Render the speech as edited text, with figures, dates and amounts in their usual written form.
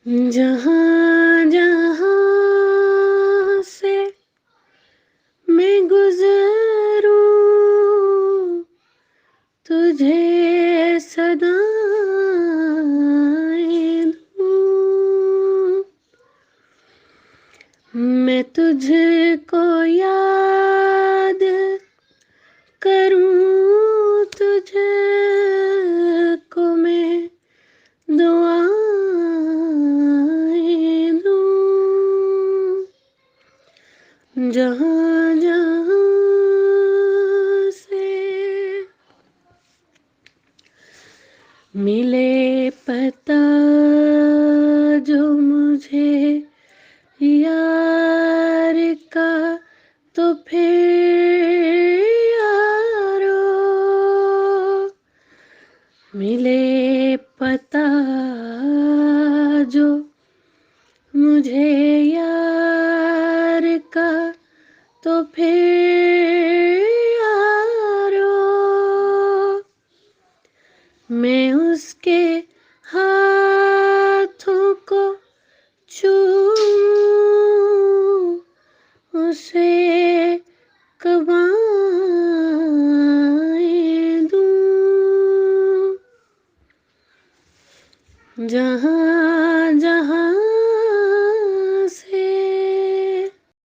जहाँ जहाँ से मैं गुजरूं तुझे सदाएं दूं। मैं तुझको याद करूं, तुझको मैं दुआएं दूं। जहाँ जहाँ से मिले पता जो मुझे यार का, तो फिर यारो मिले पता जो मुझे यार का, तो फिर यारो मैं उसके हाथों को चूमूं, उसे कबाएं दूं। जहाँ